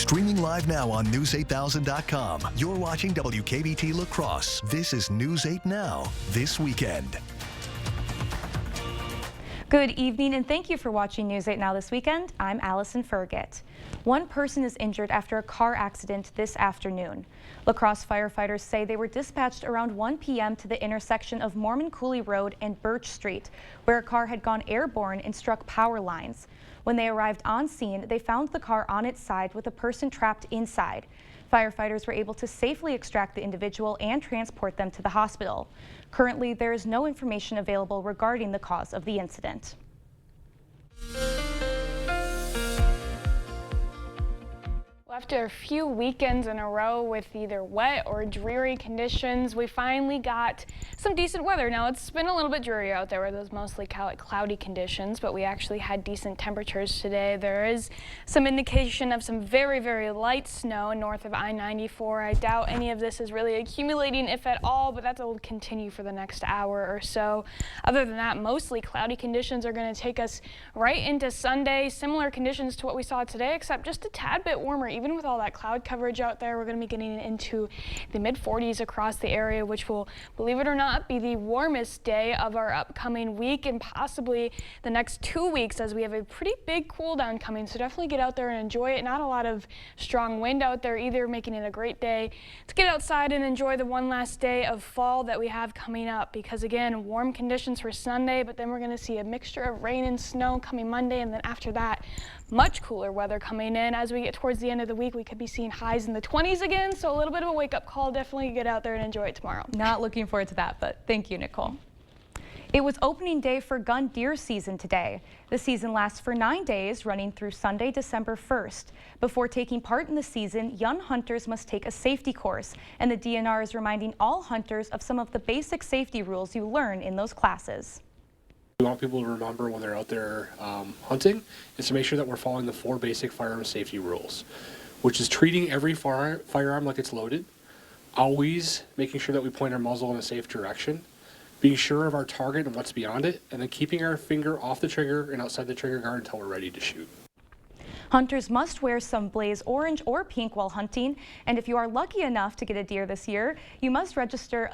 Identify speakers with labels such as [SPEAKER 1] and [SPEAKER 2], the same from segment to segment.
[SPEAKER 1] Streaming live now on News8000.com. You're watching WKBT La Crosse. This is News 8 Now, this weekend.
[SPEAKER 2] Good evening and thank you for watching News 8 Now this weekend. I'm Allison Fergit. One person is injured after a car accident this afternoon. La Crosse firefighters say they were dispatched around 1 p.m. to the intersection of Mormon Coulee Road and Birch Street, where a car had gone airborne and struck power lines. When they arrived on scene, they found the car on its side with a person trapped inside. Firefighters were able to safely extract the individual and transport them to the hospital. Currently, there is no information available regarding the cause of the incident.
[SPEAKER 3] After a few weekends in a row with either wet or dreary conditions, we finally got some decent weather. Now, it's been a little bit dreary out there with those mostly cloudy conditions, but we actually had decent temperatures today. There is some indication of some very, very light snow north of I-94. I doubt any of this is really accumulating, if at all, but that will continue for the next hour or so. Other than that, mostly cloudy conditions are going to take us right into Sunday. Similar conditions to what we saw today, except just a tad bit warmer. Even with all that cloud coverage out there, we're going to be getting into the mid-40s across the area, which will, believe it or not, be the warmest day of our upcoming week and possibly the next 2 weeks, as we have a pretty big cool down coming. So definitely get out there and enjoy it. Not a lot of strong wind out there either, making it a great day to get outside and enjoy the one last day of fall that we have coming up, because again, warm conditions for Sunday, but then we're going to see a mixture of rain and snow coming Monday, and then after that, much cooler weather coming in. As we get towards the end of the week, we could be seeing highs in the 20s again, so a little bit of a wake-up call. Definitely get out there and enjoy it tomorrow.
[SPEAKER 2] Not looking forward to that, but thank you, Nicole. It was opening day for gun deer season today. The season lasts for 9 days, running through Sunday, December 1st. Before taking part in the season, young hunters must take a safety course, and the DNR is reminding all hunters of some of the basic safety rules you learn in those classes.
[SPEAKER 4] We want people to remember when they're out there hunting is to make sure that we're following the 4 basic firearm safety rules, which is treating every firearm like it's loaded, always making sure that we point our muzzle in a safe direction, being sure of our target and what's beyond it, and then keeping our finger off the trigger and outside the trigger guard until we're ready to shoot.
[SPEAKER 2] Hunters must wear some blaze orange or pink while hunting, and if you are lucky enough to get a deer this year, you must register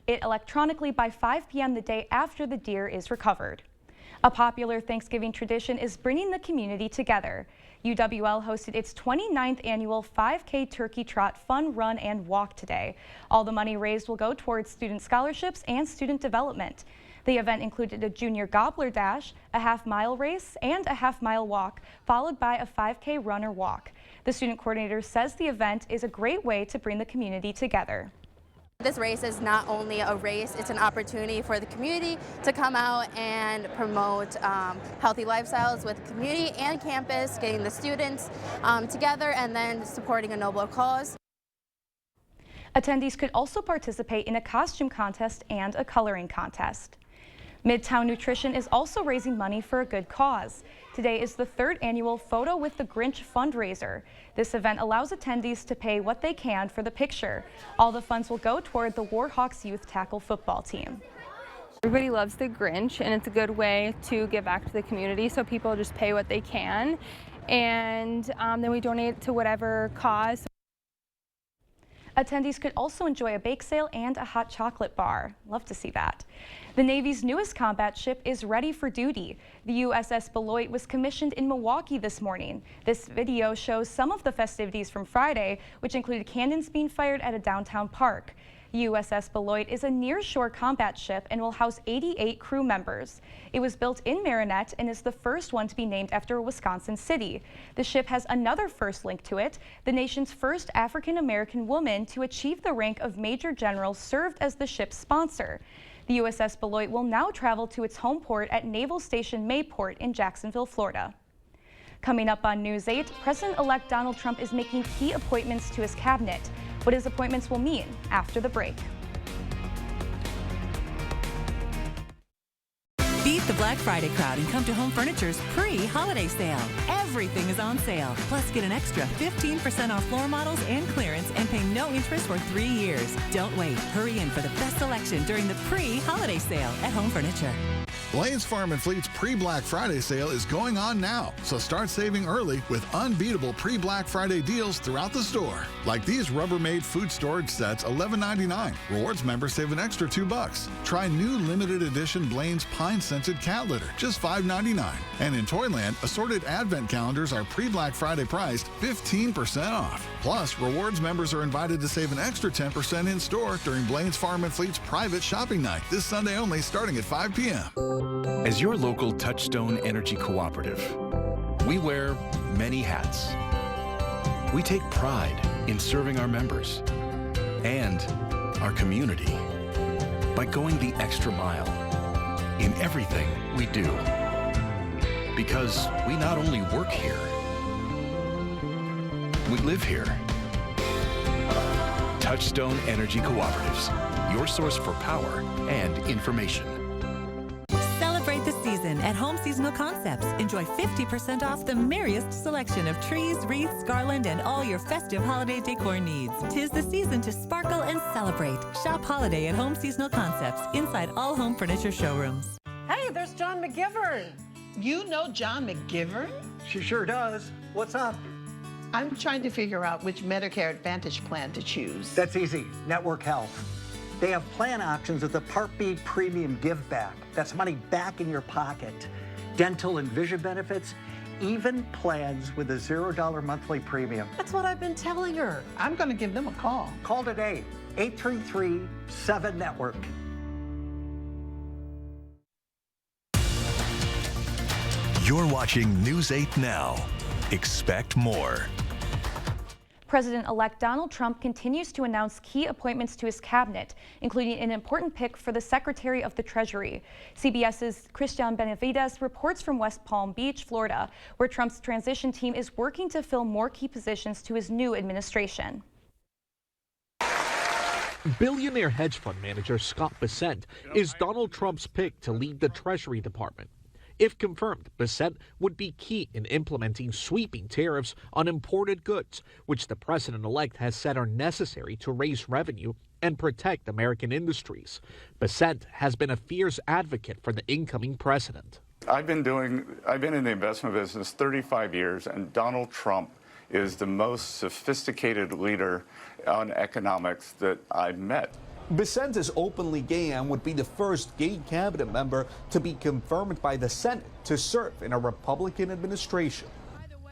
[SPEAKER 2] it electronically by 5 p.m. the day after the deer is recovered. A popular Thanksgiving tradition is bringing the community together. UWL hosted its 29th annual 5K Turkey Trot Fun Run and Walk today. All the money raised will go towards student scholarships and student development. The event included a junior gobbler dash, a half-mile race, and a half-mile walk, followed by a 5K run or walk. The student coordinator says the event is a great way to bring the community together.
[SPEAKER 5] This race is not only a race, it's an opportunity for the community to come out and promote healthy lifestyles with the community and campus, getting the students together and then supporting a noble cause.
[SPEAKER 2] Attendees could also participate in a costume contest and a coloring contest. Midtown Nutrition is also raising money for a good cause. Today is the 3rd annual Photo with the Grinch fundraiser. This event allows attendees to pay what they can for the picture. All the funds will go toward the Warhawks youth tackle football team.
[SPEAKER 6] Everybody loves the Grinch, and it's a good way to give back to the community, so people just pay what they can, and then we donate to whatever cause.
[SPEAKER 2] Attendees could also enjoy a bake sale and a hot chocolate bar. Love to see that. The Navy's newest combat ship is ready for duty. The USS Beloit was commissioned in Milwaukee this morning. This video shows some of the festivities from Friday, which included cannons being fired at a downtown park. USS Beloit is a near-shore combat ship and will house 88 crew members. It was built in Marinette and is the first one to be named after a Wisconsin city. The ship has another first link to it. The nation's first African-American woman to achieve the rank of Major General served as the ship's sponsor. The USS Beloit will now travel to its home port at Naval Station Mayport in Jacksonville, Florida. Coming up on News 8, President-elect Donald Trump is making key appointments to his cabinet. What his appointments will mean after the break.
[SPEAKER 7] Be Beat the Black Friday crowd and come to Home Furniture's pre-holiday sale. Everything is on sale. Plus, get an extra 15% off floor models and clearance and pay no interest for 3 years. Don't wait. Hurry in for the best selection during the pre-holiday sale at Home Furniture.
[SPEAKER 8] Blaines Farm and Fleet's pre-Black Friday sale is going on now, so start saving early with unbeatable pre-Black Friday deals throughout the store. Like these Rubbermaid food storage sets, $11.99. Rewards members save an extra $2. Try new limited edition Blaines Pine-scented cat litter, just $5.99. And in Toyland, assorted advent calendars are pre-Black Friday priced 15% off. Plus, rewards members are invited to save an extra 10% in store during Blaines Farm and Fleet's private shopping night this Sunday only, starting at 5 p.m.
[SPEAKER 9] As your local Touchstone Energy Cooperative, we wear many hats. We take pride in serving our members and our community by going the extra mile in everything we do. Because we not only work here, we live here. Touchstone Energy Cooperatives, your source for power and information.
[SPEAKER 7] Celebrate the season at Home Seasonal Concepts. Enjoy 50% off the merriest selection of trees, wreaths, garland, and all your festive holiday decor needs. 'Tis the season to sparkle and celebrate. Shop holiday at Home Seasonal Concepts inside all home furniture showrooms.
[SPEAKER 10] Hey, there's John McGivern.
[SPEAKER 11] You know John McGivern?
[SPEAKER 10] She sure does. What's up?
[SPEAKER 11] I'm trying to figure out which Medicare Advantage plan to choose.
[SPEAKER 10] That's easy. Network Health. They have plan options with the Part B Premium Give Back. That's money back in your pocket. Dental and vision benefits, even plans with a $0 monthly premium. That's what I've been telling her.
[SPEAKER 11] I'm going to give them a call.
[SPEAKER 10] Call today, 833-7-NETWORK.
[SPEAKER 1] You're watching News 8 Now. Expect more.
[SPEAKER 2] President-elect Donald Trump continues to announce key appointments to his cabinet, including an important pick for the Secretary of the Treasury. CBS's Christian Benavides reports from West Palm Beach, Florida, where Trump's transition team is working to fill more key positions to his new administration.
[SPEAKER 12] Billionaire hedge fund manager Scott Bessent is Donald Trump's pick to lead the Treasury Department. If confirmed, Bessent would be key in implementing sweeping tariffs on imported goods, which the president-elect has said are necessary to raise revenue and protect American industries. Bessent has been a fierce advocate for the incoming president.
[SPEAKER 13] I've been in the investment business 35 years, and Donald Trump is the most sophisticated leader on economics that I've met.
[SPEAKER 14] Bessent is openly gay and would be the first gay cabinet member to be confirmed by the Senate to serve in a Republican administration.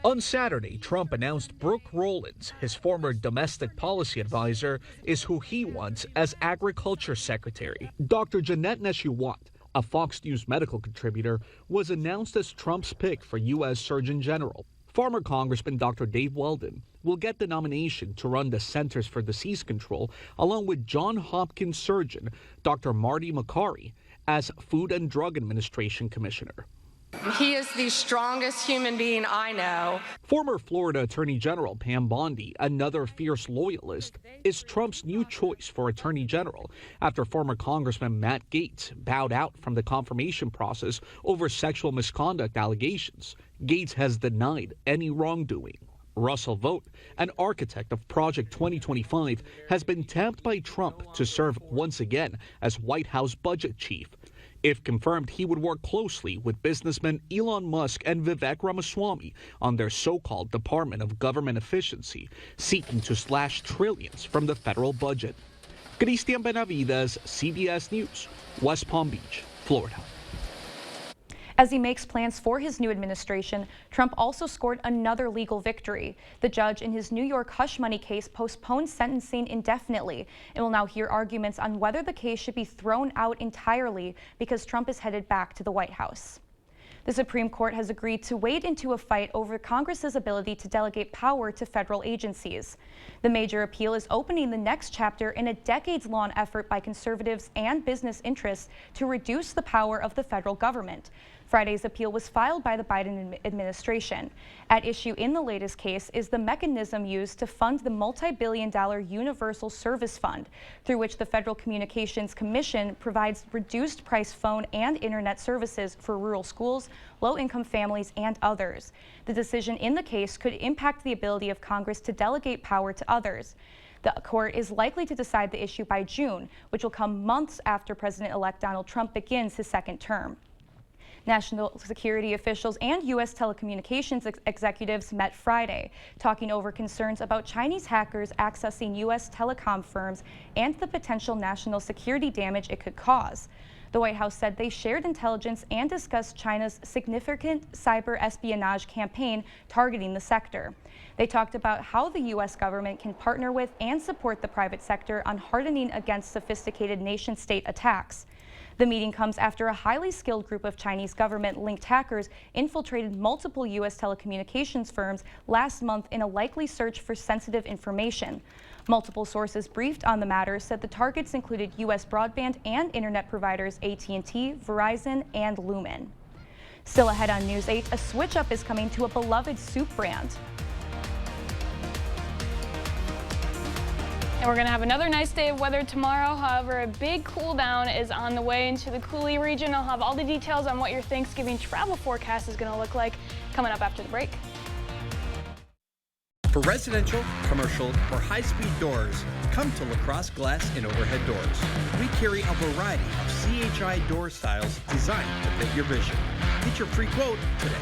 [SPEAKER 12] On Saturday, Trump announced Brooke Rollins, his former domestic policy advisor, is who he wants as Agriculture Secretary. Dr. Jeanette Neshiwat, a Fox News medical contributor, was announced as Trump's pick for U.S. Surgeon General. Former Congressman Dr. Dave Weldon will get the nomination to run the Centers for Disease Control, along with Johns Hopkins surgeon Dr. Marty Makary as Food and Drug Administration Commissioner.
[SPEAKER 15] He is the strongest human being I know.
[SPEAKER 12] Former Florida Attorney General Pam Bondi, another fierce loyalist, is Trump's new choice for Attorney General after former Congressman Matt Gaetz bowed out from the confirmation process over sexual misconduct allegations. Gaetz has denied any wrongdoing. Russell Vought, an architect of Project 2025, has been tapped by Trump to serve once again as White House budget chief. If confirmed, he would work closely with businessmen Elon Musk and Vivek Ramaswamy on their so-called Department of Government Efficiency, seeking to slash trillions from the federal budget. Christian Benavides, CBS News, West Palm Beach, Florida.
[SPEAKER 2] As he makes plans for his new administration, Trump also scored another legal victory. The judge in his New York hush money case postponed sentencing indefinitely and will now hear arguments on whether the case should be thrown out entirely because Trump is headed back to the White House. The Supreme Court has agreed to wade into a fight over Congress's ability to delegate power to federal agencies. The major appeal is opening the next chapter in a decades-long effort by conservatives and business interests to reduce the power of the federal government. Friday's appeal was filed by the Biden administration. At issue in the latest case is the mechanism used to fund the multi-billion-dollar Universal Service Fund, through which the Federal Communications Commission provides reduced-price phone and internet services for rural schools, low-income families, and others. The decision in the case could impact the ability of Congress to delegate power to others. The court is likely to decide the issue by June, which will come months after President-elect Donald Trump begins his second term. National security officials and U.S. telecommunications executives met Friday, talking over concerns about Chinese hackers accessing U.S. telecom firms and the potential national security damage it could cause. The White House said they shared intelligence and discussed China's significant cyber espionage campaign targeting the sector. They talked about how the U.S. government can partner with and support the private sector on hardening against sophisticated nation-state attacks. The meeting comes after a highly skilled group of Chinese government-linked hackers infiltrated multiple U.S. telecommunications firms last month in a likely search for sensitive information. Multiple sources briefed on the matter said the targets included U.S. broadband and internet providers AT&T, Verizon, and Lumen. Still ahead on News 8, a switch-up is coming to a beloved soup brand.
[SPEAKER 3] And we're going to have another nice day of weather tomorrow. However, a big cool down is on the way into the Coulee region. I'll have all the details on what your Thanksgiving travel forecast is going to look like coming up after the break.
[SPEAKER 16] For residential, commercial, or high-speed doors, come to LaCrosse Glass and Overhead Doors. We carry a variety of CHI door styles designed to fit your vision. Get your free quote today.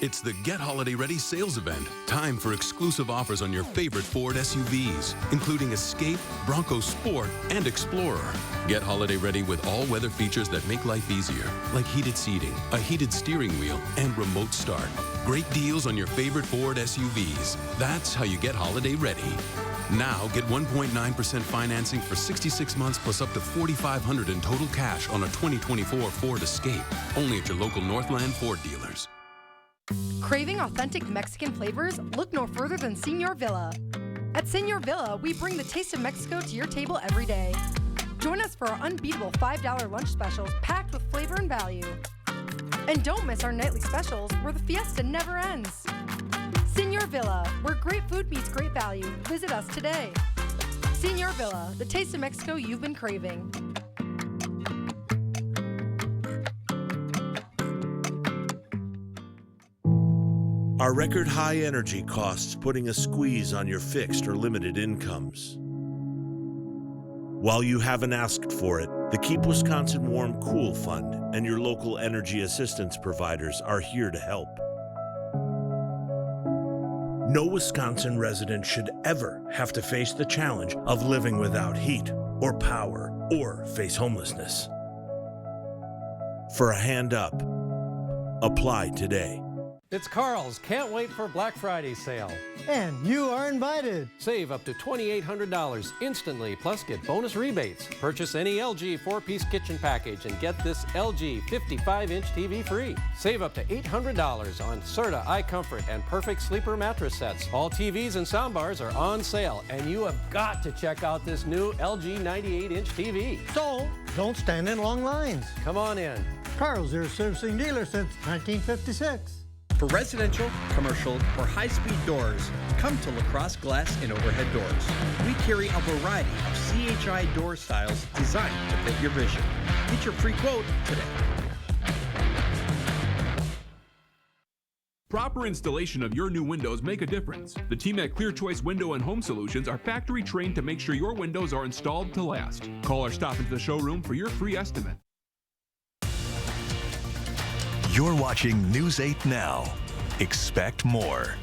[SPEAKER 17] It's the Get Holiday Ready sales event. Time for exclusive offers on your favorite Ford SUVs, including Escape, Bronco Sport, and Explorer. Get holiday ready with all-weather features that make life easier, like heated seating, a heated steering wheel, and remote start. Great deals on your favorite Ford SUVs. That's how you get holiday ready. Now get 1.9% financing for 66 months plus up to $4,500 in total cash on a 2024 Ford Escape. Only at your local Northland Ford dealers.
[SPEAKER 18] Craving authentic Mexican flavors? Look no further than Señor Villa. At Señor Villa, we bring the taste of Mexico to your table every day. Join us for our unbeatable $5 lunch specials packed with flavor and value. And don't miss our nightly specials where the fiesta never ends. Señor Villa, where great food meets great value. Visit us today. Señor Villa, the taste of Mexico you've been craving.
[SPEAKER 19] Are record high energy costs putting a squeeze on your fixed or limited incomes? While you haven't asked for it, the Keep Wisconsin Warm Cool Fund and your local energy assistance providers are here to help. No Wisconsin resident should ever have to face the challenge of living without heat or power or face homelessness. For a hand up, apply today.
[SPEAKER 20] It's Carl's Can't Wait for Black Friday sale.
[SPEAKER 21] And you are invited.
[SPEAKER 20] Save up to $2,800 instantly, plus get bonus rebates. Purchase any LG 4-piece kitchen package and get this LG 55-inch TV free. Save up to $800 on Serta iComfort and Perfect Sleeper mattress sets. All TVs and soundbars are on sale, and you have got to check out this new LG 98-inch TV.
[SPEAKER 21] So, don't stand in long lines.
[SPEAKER 20] Come on in.
[SPEAKER 21] Carl's, your servicing dealer since 1956.
[SPEAKER 16] For residential, commercial, or high-speed doors, come to LaCrosse Glass and Overhead Doors. We carry a variety of CHI door styles designed to fit your vision. Get your free quote today.
[SPEAKER 22] Proper installation of your new windows make a difference. The team at Clear Choice Window and Home Solutions are factory trained to make sure your windows are installed to last. Call or stop into the showroom for your free estimate.
[SPEAKER 1] You're watching News 8 Now. Expect more.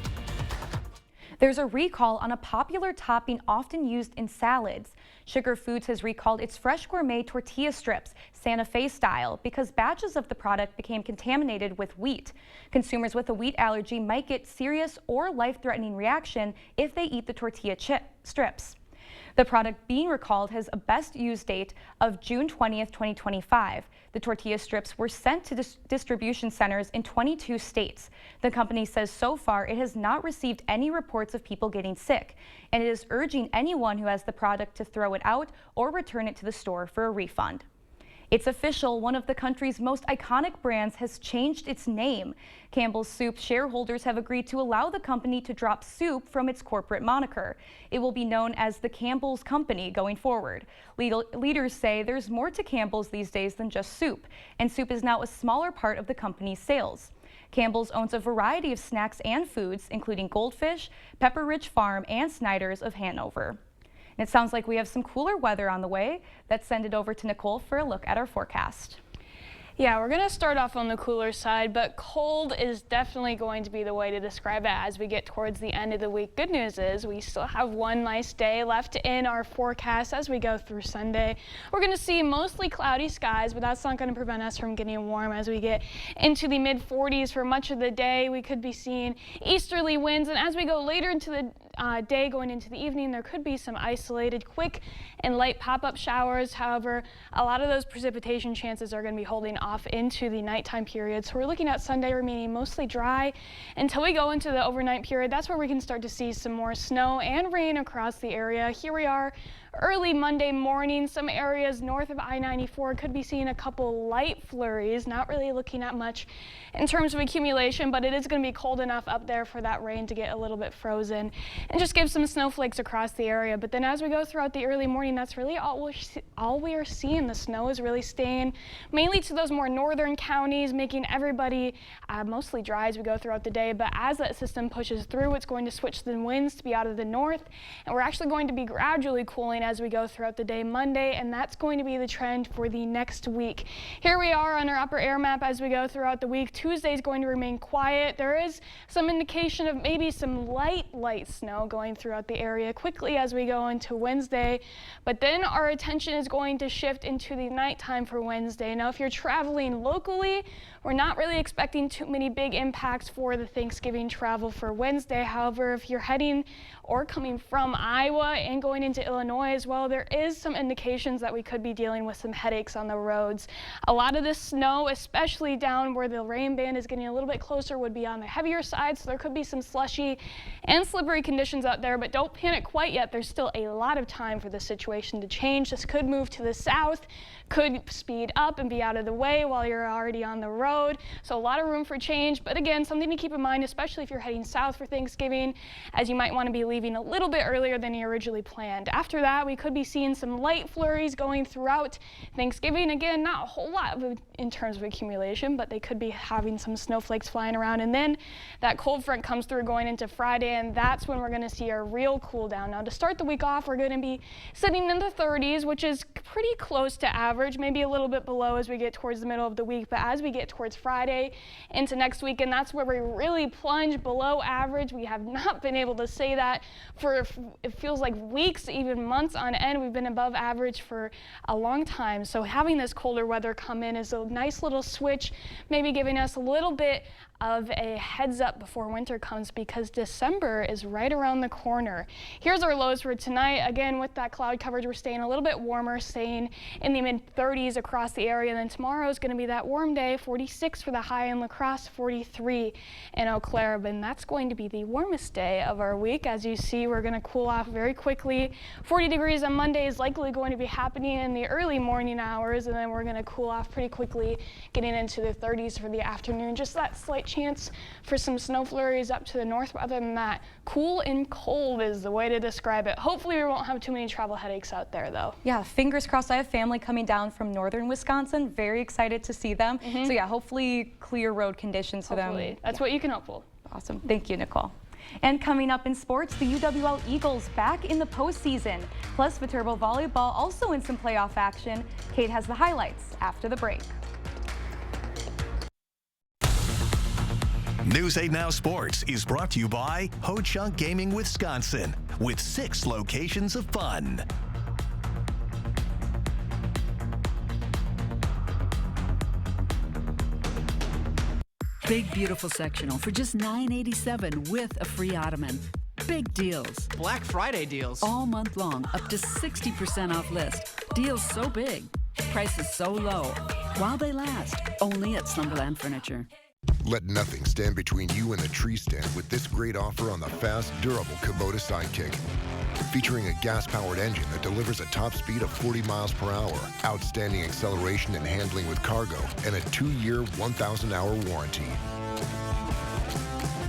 [SPEAKER 2] There's a recall on a popular topping often used in salads. Sugar Foods has recalled its fresh gourmet tortilla strips, Santa Fe style, because batches of the product became contaminated with wheat. Consumers with a wheat allergy might get serious or life-threatening reaction if they eat the tortilla strips. The product being recalled has a best use date of June 20th, 2025. The tortilla strips were sent to distribution centers in 22 states. The company says so far it has not received any reports of people getting sick, and it is urging anyone who has the product to throw it out or return it to the store for a refund. It's official, one of the country's most iconic brands has changed its name. Campbell's Soup shareholders have agreed to allow the company to drop soup from its corporate moniker. It will be known as the Campbell's Company going forward. Leaders say there's more to Campbell's these days than just soup, and soup is now a smaller part of the company's sales. Campbell's owns a variety of snacks and foods, including Goldfish, Pepper Ridge Farm, and Snyder's of Hanover. And it sounds like we have some cooler weather on the way. Let's send it over to Nicole for a look at our forecast.
[SPEAKER 3] Yeah, we're going to start off on the cooler side, but cold is definitely going to be the way to describe it as we get towards the end of the week. Good news is we still have one nice day left in our forecast as we go through Sunday. We're going to see mostly cloudy skies, but that's not going to prevent us from getting warm as we get into the mid-40s for much of the day. We could be seeing easterly winds, and as we go later into the day going into the evening, there could be some isolated quick and light pop-up showers. However, a lot of those precipitation chances are going to be holding off into the nighttime period. So we're looking at Sunday remaining mostly dry until we go into the overnight period. That's where we can start to see some more snow and rain across the area. Here we are early Monday morning. Some areas north of I-94 could be seeing a couple light flurries, not really looking at much in terms of accumulation, but it is going to be cold enough up there for that rain to get a little bit frozen and just give some snowflakes across the area. But then as we go throughout the early morning, that's really all we are seeing. The snow is really staying mainly to those more northern counties, making everybody mostly dry as we go throughout the day. But as that system pushes through, it's going to switch the winds to be out of the north, and we're actually going to be gradually cooling as we go throughout the day Monday, and that's going to be the trend for the next week. Here we are on our upper air map as we go throughout the week. Tuesday is going to remain quiet. There is some indication of maybe some light snow going throughout the area quickly as we go into Wednesday, but then our attention is going to shift into the nighttime for Wednesday. Now, if you're traveling locally, we're not really expecting too many big impacts for the Thanksgiving travel for Wednesday. However, if you're heading or coming from Iowa and going into Illinois as well, there is some indications that we could be dealing with some headaches on the roads. A lot of this snow, especially down where the rain band is getting a little bit closer, would be on the heavier side, so there could be some slushy and slippery conditions out there, but don't panic quite yet. There's still a lot of time for the situation to change. This could move to the south, could speed up and be out of the way while you're already on the road. So a lot of room for change, but again, something to keep in mind, especially if you're heading south for Thanksgiving, as you might want to be leaving a little bit earlier than you originally planned. After that, we could be seeing some light flurries going throughout Thanksgiving. Again, not a whole lot in terms of accumulation, but they could be having some snowflakes flying around. And then that cold front comes through going into Friday, and that's when we're going to see a real cool down. Now, to start the week off, we're going to be sitting in the 30s, which is pretty close to average, maybe a little bit below as we get towards the middle of the week. But as we get towards Friday into next week, and that's where we really plunge below average. We have not been able to say that for, it feels like weeks, even months on end. We've been above average for a long time. So having this colder weather come in is a nice little switch, maybe giving us a little bit of a heads up before winter comes, because December is right around the corner. Here's our lows for tonight. Again, with that cloud coverage, we're staying a little bit warmer, staying in the mid-30s across the area. And then tomorrow is going to be that warm day, 46 for the high in La Crosse, 43 in Eau Claire. And that's going to be the warmest day of our week. As you see, we're going to cool off very quickly. 40 degrees on Monday is likely going to be happening in the early morning hours, and then we're going to cool off pretty quickly, getting into the 30s for the afternoon. Just that slight chance for some snow flurries up to the north. But other than that, cool and cold is the way to describe it. Hopefully we won't have too many travel headaches out there, though.
[SPEAKER 2] Yeah, fingers crossed. I have family coming down from northern Wisconsin. Very excited to see them. So yeah, hopefully clear road conditions for them.
[SPEAKER 3] That's what you can hope for.
[SPEAKER 2] Awesome. Thank you, Nicole. And coming up in sports, the UWL Eagles back in the postseason. Plus, Viterbo Volleyball also in some playoff action. Kate has the highlights after the break.
[SPEAKER 1] News 8 Now Sports is brought to you by Ho Chunk Gaming Wisconsin, with 6 locations of fun.
[SPEAKER 4] Big Beautiful Sectional for just $9.87 with a free ottoman. Big deals.
[SPEAKER 5] Black Friday deals.
[SPEAKER 4] All month long, up to 60% off list. Deals so big, prices so low. While they last, only at Slumberland Furniture.
[SPEAKER 5] Let nothing stand between you and the tree stand with this great offer on the fast, durable Kubota Sidekick. Featuring a gas-powered engine that delivers a top speed of 40 miles per hour, outstanding acceleration and handling with cargo, and a 2-year, 1,000-hour warranty.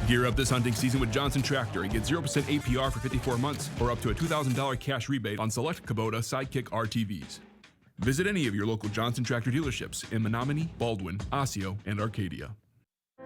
[SPEAKER 22] Gear up this hunting season with Johnson Tractor and get 0% APR for 54 months or up to a $2,000 cash rebate on select Kubota Sidekick RTVs. Visit any of your local Johnson Tractor dealerships in Menominee, Baldwin, Osseo, and Arcadia.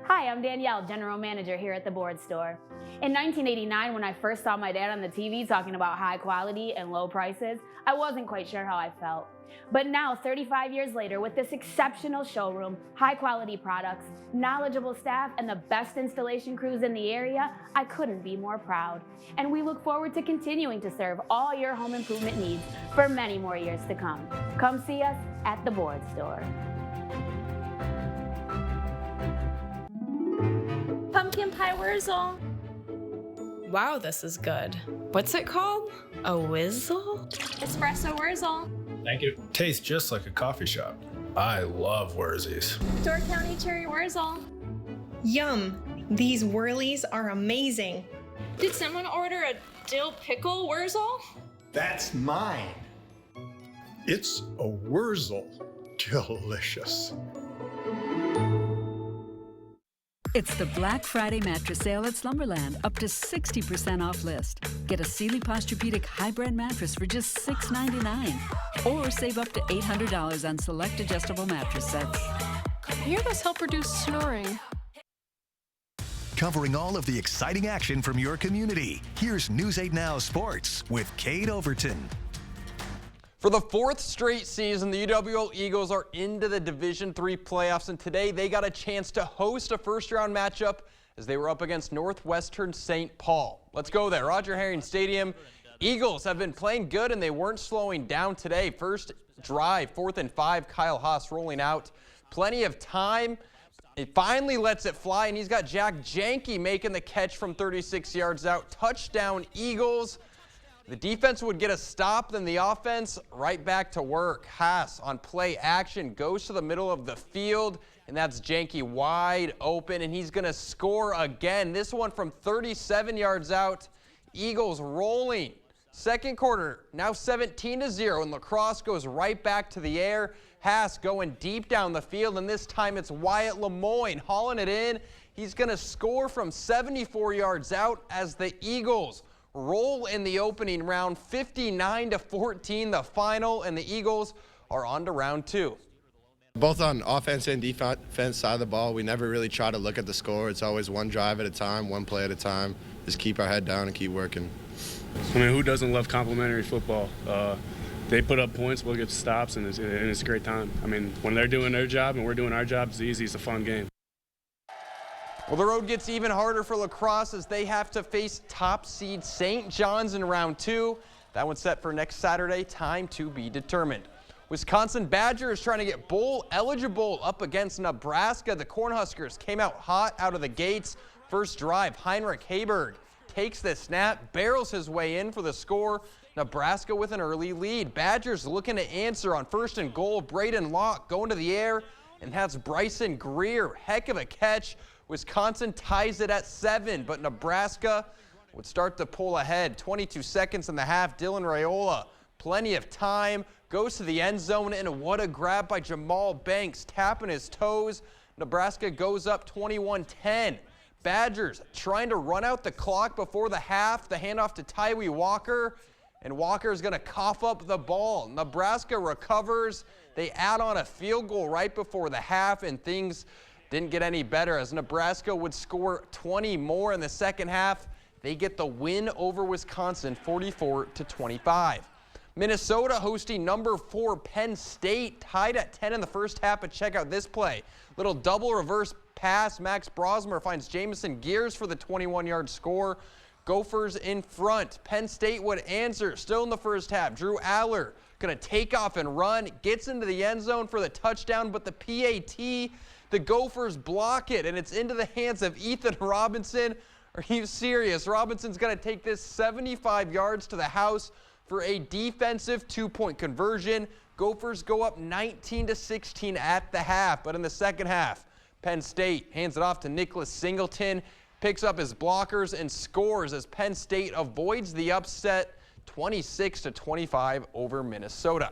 [SPEAKER 6] Hi, I'm Danielle, General Manager here at the Board Store. In 1989, when I first saw my dad on the TV talking about high quality and low prices, I wasn't quite sure how I felt. But now, 35 years later, with this exceptional showroom, high quality products, knowledgeable staff, and the best installation crews in the area, I couldn't be more proud. And we look forward to continuing to serve all your home improvement needs for many more years to come. Come see us at the Board Store.
[SPEAKER 23] Pumpkin pie Wurzel. Wow, this is good. What's it called? A Whizzle? Espresso Wurzel.
[SPEAKER 24] Thank you. Tastes just like a coffee shop. I love Wurzies.
[SPEAKER 23] Door County Cherry Wurzel.
[SPEAKER 25] Yum! These whirlies are amazing.
[SPEAKER 23] Did someone order a dill pickle Wurzel?
[SPEAKER 26] That's mine. It's a Wurzel. Delicious.
[SPEAKER 4] It's the Black Friday mattress sale at Slumberland, up to 60% off list. Get a Sealy Posturepedic high-brand mattress for just $6.99. Or save up to $800 on select adjustable mattress sets.
[SPEAKER 27] I hear those help reduce snoring.
[SPEAKER 1] Covering all of the exciting action from your community, here's News 8 Now Sports with Kate Overton.
[SPEAKER 28] For the 4th straight season, the UWL Eagles are into the Division III playoffs, and today they got a chance to host a first-round matchup as they were up against Northwestern St. Paul. Let's go there. Roger Herring Stadium. Eagles have been playing good, and they weren't slowing down today. First drive, 4th and 5, Kyle Haas rolling out. Plenty of time. It finally lets it fly, and he's got Jack Janke making the catch from 36 yards out. Touchdown, Eagles. The defense would get a stop, then the offense right back to work. Haas on play action goes to the middle of the field, and that's Janke wide open, and he's going to score again. This one from 37 yards out. Eagles rolling. Second quarter, now 17-0, and La Crosse goes right back to the air. Haas going deep down the field, and this time it's Wyatt Lemoyne hauling it in. He's going to score from 74 yards out as the Eagles roll in the opening round. 59-14 the final, and the Eagles are on to round 2.
[SPEAKER 29] Both on offense and defense side of the ball, we never really try to look at the score. It's always one drive at a time, one play at a time. Just keep our head down and keep working.
[SPEAKER 30] I mean, who doesn't love complimentary football? They put up points, we'll get stops, and it's a great time. I mean, when they're doing their job and we're doing our job, it's easy. It's a fun game.
[SPEAKER 28] Well, the road gets even harder for La Crosse as they have to face top seed St. John's in round 2. That one's set for next Saturday, time to be determined. Wisconsin Badgers trying to get bowl eligible up against Nebraska. The Cornhuskers came out hot out of the gates. First drive, Heinrich Haberg takes the snap, barrels his way in for the score. Nebraska with an early lead. Badgers looking to answer on 1st and goal. Braden Locke going to the air, and that's Bryson Greer. Heck of a catch. Wisconsin ties it at 7, but Nebraska would start to pull ahead. 22 seconds in the half. Dylan Raiola, plenty of time, goes to the end zone, and what a grab by Jamal Banks, tapping his toes. Nebraska goes up 21-10. Badgers trying to run out the clock before the half. The handoff to Tyree Walker, and Walker's going to cough up the ball. Nebraska recovers. They add on a field goal right before the half, and things didn't get any better as Nebraska would score 20 more in the second half. They get the win over Wisconsin, 44-25. Minnesota hosting number 4 Penn State, tied at 10 in the first half, but check out this play. Little double reverse pass. Max Brosmer finds Jamison Gears for the 21-yard score. Gophers in front. Penn State would answer still in the first half. Drew Aller going to take off and run, gets into the end zone for the touchdown, but the PAT, the Gophers block it, and it's into the hands of Ethan Robinson. Are you serious? Robinson's going to take this 75 yards to the house for a defensive 2-point conversion. Gophers go up 19-16 at the half, but in the second half, Penn State hands it off to Nicholas Singleton, picks up his blockers and scores as Penn State avoids the upset 26-25 over Minnesota.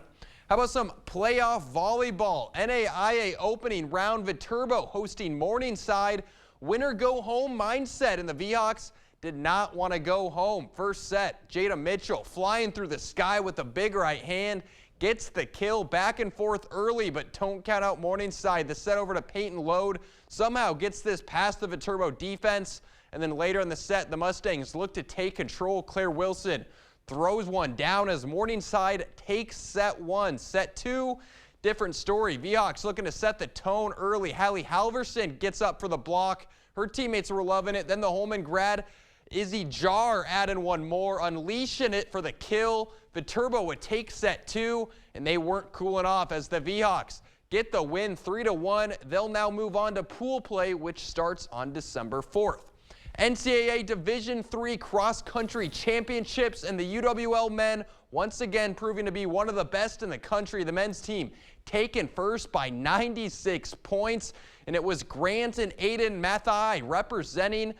[SPEAKER 28] How about some playoff volleyball? NAIA opening round, Viterbo hosting Morningside. Winner go home mindset, and the Vhawks did not want to go home. First set, Jada Mitchell flying through the sky with a big right hand, gets the kill, back and forth early, but don't count out Morningside. The set over to Peyton Lode, somehow gets this past the Viterbo defense, and then later in the set, the Mustangs look to take control. Claire Wilson throws one down as Morningside takes set one. Set two, different story. Vhawks looking to set the tone early. Hallie Halverson gets up for the block. Her teammates were loving it. Then the Holman grad, Izzy Jar, adding one more, unleashing it for the kill. Viterbo would take set two, and they weren't cooling off as the Vhawks get the win 3-1. They'll now move on to pool play, which starts on December 4th. NCAA Division III cross-country championships, and the UWL men once again proving to be one of the best in the country. The men's team taken first by 96 points, and it was Grant and Aiden Mathai representing.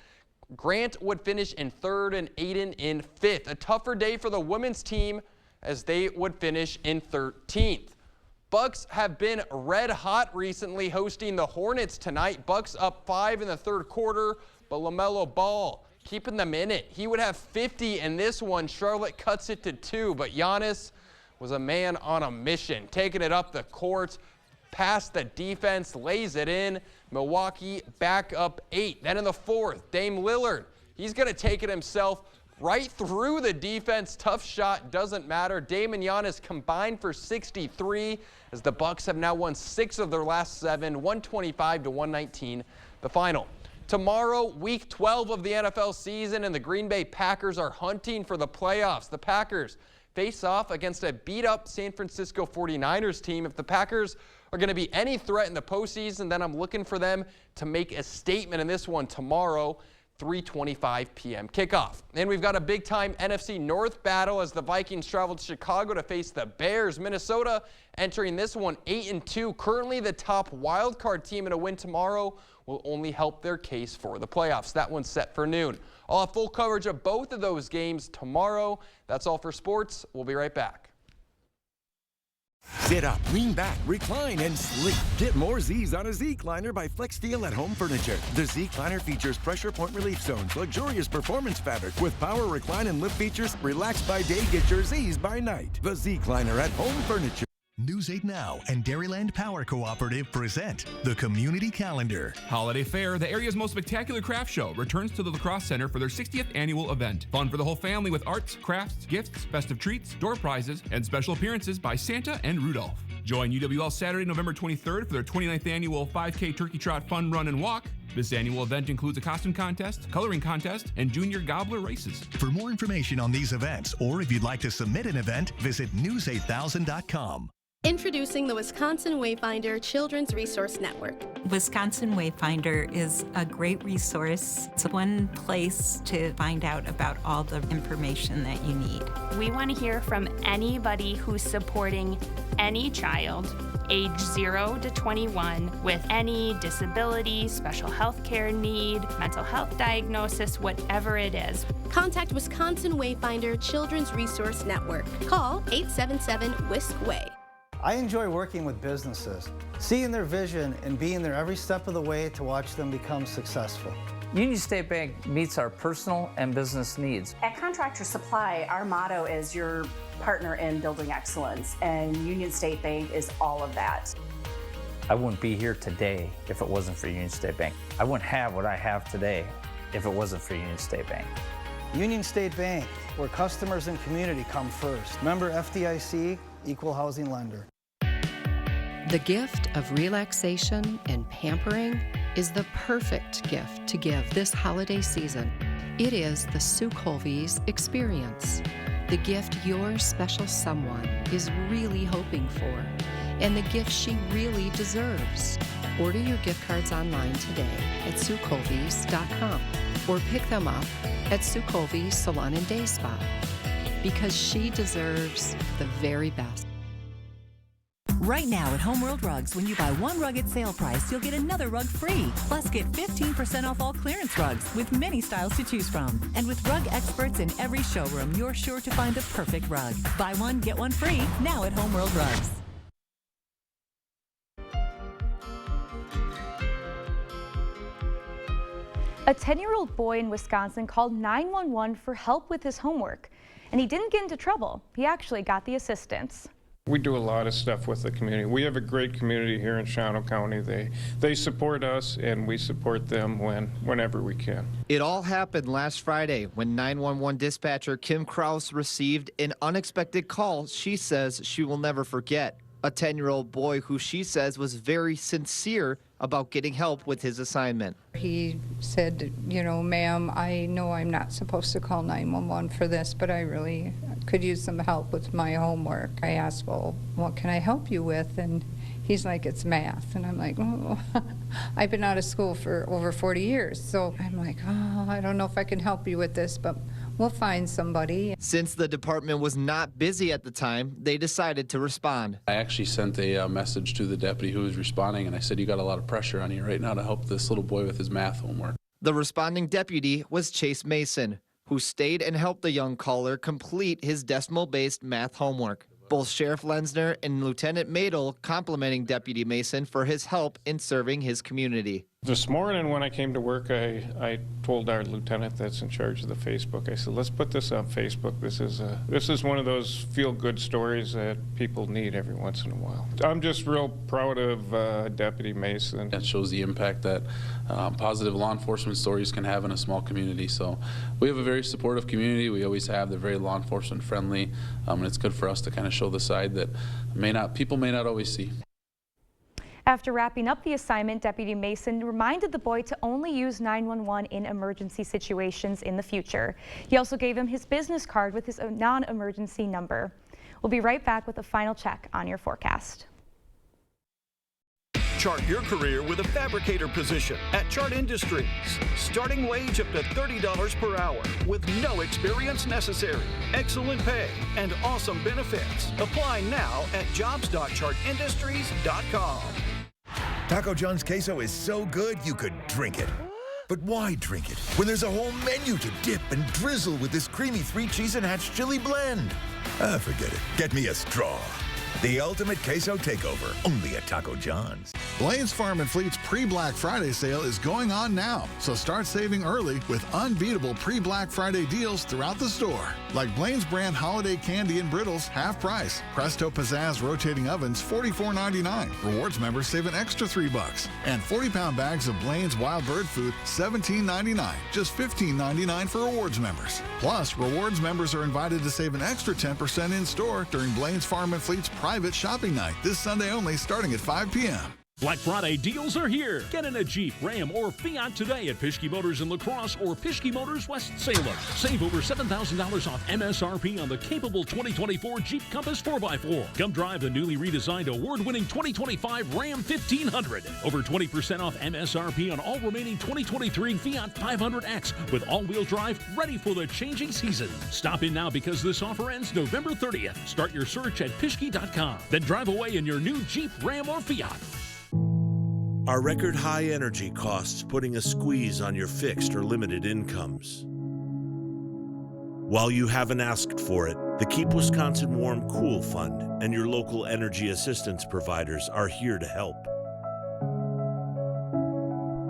[SPEAKER 28] Grant would finish in third and Aiden in fifth. A tougher day for the women's team as they would finish in 13th. Bucks have been red hot recently, hosting the Hornets tonight. Bucks up 5 in the third quarter, but LaMelo Ball keeping them in it. He would have 50 in this one. Charlotte cuts it to 2, but Giannis was a man on a mission, taking it up the court, past the defense, lays it in. Milwaukee back up 8. Then in the fourth, Dame Lillard, he's going to take it himself right through the defense. Tough shot, doesn't matter. Dame and Giannis combined for 63 as the Bucks have now won 6 of their last 7, 125-119 the final. Tomorrow, week 12 of the NFL season, and the Green Bay Packers are hunting for the playoffs. The Packers face off against a beat-up San Francisco 49ers team. If the Packers are going to be any threat in the postseason, then I'm looking for them to make a statement in this one tomorrow, 3:25 p.m. kickoff. And we've got a big-time NFC North battle as the Vikings travel to Chicago to face the Bears. Minnesota entering this one 8-2, currently the top wild card team, and a win tomorrow will only help their case for the playoffs. That one's set for noon. I'll have full coverage of both of those games tomorrow. That's all for sports. We'll be right back.
[SPEAKER 7] Sit up, lean back, recline, and sleep. Get more Z's on a Z-Cliner by FlexSteel at Home Furniture. The Z-Cliner features pressure point relief zones, luxurious performance fabric with power recline and lift features. Relax by day, get your Z's by night. The Z-Cliner at Home Furniture.
[SPEAKER 1] News 8 Now and Dairyland Power Cooperative present the Community Calendar.
[SPEAKER 22] Holiday Fair, the area's most spectacular craft show, returns to the La Crosse Center for their 60th annual event. Fun for the whole family with arts, crafts, gifts, festive treats, door prizes, and special appearances by Santa and Rudolph. Join UWL Saturday, November 23rd for their 29th annual 5K Turkey Trot Fun Run and Walk. This annual event includes a costume contest, coloring contest, and junior gobbler races.
[SPEAKER 1] For more information on these events, or if you'd like to submit an event, visit news8000.com.
[SPEAKER 8] Introducing the Wisconsin Wayfinder Children's Resource Network.
[SPEAKER 9] Wisconsin Wayfinder is a great resource. It's one place to find out about all the information that you need.
[SPEAKER 23] We want to hear from anybody who's supporting any child age 0 to 21 with any disability, special health care need, mental health diagnosis, whatever it is.
[SPEAKER 8] Contact Wisconsin Wayfinder Children's Resource Network. Call 877-WISC-WAY.
[SPEAKER 10] I enjoy working with businesses, seeing their vision and being there every step of the way to watch them become successful.
[SPEAKER 11] Union State Bank meets our personal and business needs.
[SPEAKER 12] At Contractor Supply, our motto is your partner in building excellence, and Union State Bank is all of that.
[SPEAKER 11] I wouldn't be here today if it wasn't for Union State Bank. I wouldn't have what I have today if it wasn't for Union State Bank.
[SPEAKER 10] Union State Bank, where customers and community come first. Member FDIC, equal housing lender.
[SPEAKER 13] The gift of relaxation and pampering is the perfect gift to give this holiday season. It is the Sue Colvey's experience, the gift your special someone is really hoping for, and the gift she really deserves. Order your gift cards online today at SueColveys.com or pick them up at Sue Colvey's Salon and Day Spa, because she deserves the very best.
[SPEAKER 2] Right now at Homeworld Rugs, when you buy one rug at sale price, you'll get another rug free. Plus, get 15% off all clearance rugs with many styles to choose from. And with rug experts in every showroom, you're sure to find the perfect rug. Buy one, get one free, now at Homeworld Rugs.
[SPEAKER 3] A 10-year-old boy in Wisconsin called 911 for help with his homework. And he didn't get into trouble. He actually got the assistance.
[SPEAKER 14] We do a lot of stuff with the community. We have a great community here in Shawano County. They support us, and we support them whenever we can.
[SPEAKER 15] It all happened last Friday when 911 dispatcher Kim Kraus received an unexpected call she says she will never forget. A 10-year-old boy who she says was very sincere about getting help with his assignment.
[SPEAKER 16] He said, you know, ma'am, I know I'm not supposed to call 911 for this, but I really could use some help with my homework. I asked, well, what can I help you with? And he's like, it's math. And I'm like, oh, I've been out of school for over 40 years. So I'm like, oh, I don't know if I can help you with this, but we'll find somebody.
[SPEAKER 15] Since the department was not busy at the time, they decided to respond.
[SPEAKER 17] I actually sent a message to the deputy who was responding, and I said, you got a lot of pressure on you right now to help this little boy with his math homework.
[SPEAKER 15] The responding deputy was Chase Mason, who stayed and helped the young caller complete his decimal-based math homework. Both Sheriff Lenzner and Lieutenant Madel complimenting Deputy Mason for his help in serving his community.
[SPEAKER 14] This morning when I came to work, I told our lieutenant that's in charge of the Facebook, I said, let's put this on Facebook. This is one of those feel-good stories that people need every once in a while. I'm just real proud of Deputy Mason.
[SPEAKER 17] It shows the impact that positive law enforcement stories can have in a small community. So we have a very supportive community. We always have. They're very law enforcement friendly, and it's good for us to kind of show the side that people may not always see.
[SPEAKER 3] After wrapping up the assignment, Deputy Mason reminded the boy to only use 911 in emergency situations in the future. He also gave him his business card with his non-emergency number. We'll be right back with a final check on your forecast.
[SPEAKER 18] Chart your career with a fabricator position at Chart Industries. Starting wage up to $30 per hour with no experience necessary. Excellent pay and awesome benefits. Apply now at jobs.chartindustries.com.
[SPEAKER 19] Taco John's queso is so good you could drink it. But why drink it when there's a whole menu to dip and drizzle with this creamy 3-cheese and hatch chili blend? Forget it. Get me a straw. The ultimate queso takeover, only at Taco John's.
[SPEAKER 20] Blaine's Farm and Fleet's pre-Black Friday sale is going on now, so start saving early with unbeatable pre-Black Friday deals throughout the store. Like Blaine's brand holiday candy and brittles, half price. Presto Pizzazz rotating ovens, $44.99. Rewards members save an extra $3. And 40-pound bags of Blaine's wild bird food, $17.99. Just $15.99 for rewards members. Plus, rewards members are invited to save an extra 10% in store during Blaine's Farm and Fleet's private shopping night this Sunday only, starting at 5 p.m.
[SPEAKER 21] Black Friday deals are here. Get in a Jeep, Ram, or Fiat today at Pischke Motors in La Crosse or Pischke Motors West Salem. Save over $7,000 off MSRP on the capable 2024 Jeep Compass 4x4. Come drive the newly redesigned award-winning 2025 Ram 1500. Over 20% off MSRP on all remaining 2023 Fiat 500X with all-wheel drive ready for the changing season. Stop in now because this offer ends November 30th. Start your search at Pischke.com. Then drive away in your new Jeep, Ram, or Fiat.
[SPEAKER 31] Are record high energy costs putting a squeeze on your fixed or limited incomes? While you haven't asked for it, the Keep Wisconsin Warm Cool Fund and your local energy assistance providers are here to help.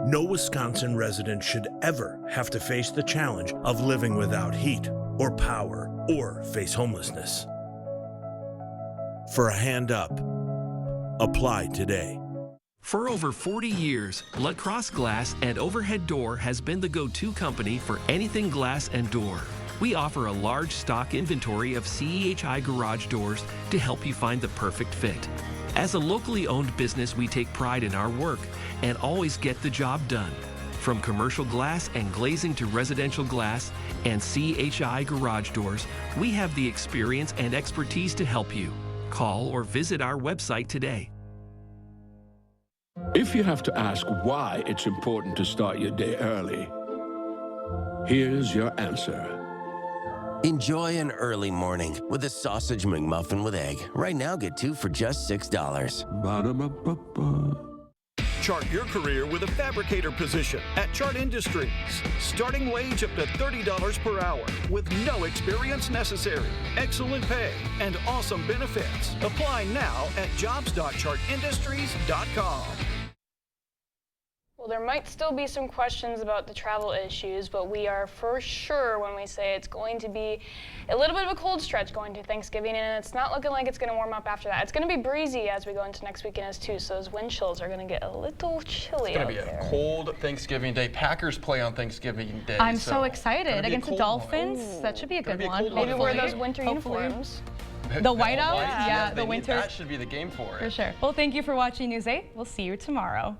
[SPEAKER 31] No Wisconsin resident should ever have to face the challenge of living without heat or power or face homelessness. For a hand up, apply today.
[SPEAKER 32] For over 40 years, La Crosse Glass and Overhead Door has been the go-to company for anything glass and door. We offer a large stock inventory of CEHI garage doors to help you find the perfect fit. As a locally owned business, we take pride in our work and always get the job done. From commercial glass and glazing to residential glass and CEHI garage doors, we have the experience and expertise to help you. Call or visit our website today.
[SPEAKER 33] If you have to ask why it's important to start your day early, here's your answer.
[SPEAKER 1] Enjoy an early morning with a sausage McMuffin with egg. Right now, get 2 for just $6.
[SPEAKER 33] Ba-da-ba-ba-ba.
[SPEAKER 18] Chart your career with a fabricator position at Chart Industries. Starting wage up to $30 per hour with no experience necessary. Excellent pay and awesome benefits. Apply now at jobs.chartindustries.com.
[SPEAKER 4] Well, there might still be some questions about the travel issues, but we are for sure when we say it's going to be a little bit of a cold stretch going to Thanksgiving, and it's not looking like it's going to warm up after that. It's going to be breezy as we go into next weekend as too, so those wind chills are going to get a little chilly.
[SPEAKER 5] It's going to be a cold Thanksgiving Day. Packers play on Thanksgiving Day.
[SPEAKER 3] I'm so excited against the Dolphins. That should be a good one.
[SPEAKER 4] Maybe wear those winter uniforms.
[SPEAKER 3] The whiteout? Yeah, the
[SPEAKER 5] winter.
[SPEAKER 3] winter.
[SPEAKER 5] That should be the game for it.
[SPEAKER 3] For sure. Well, thank you for watching News 8. We'll see you tomorrow.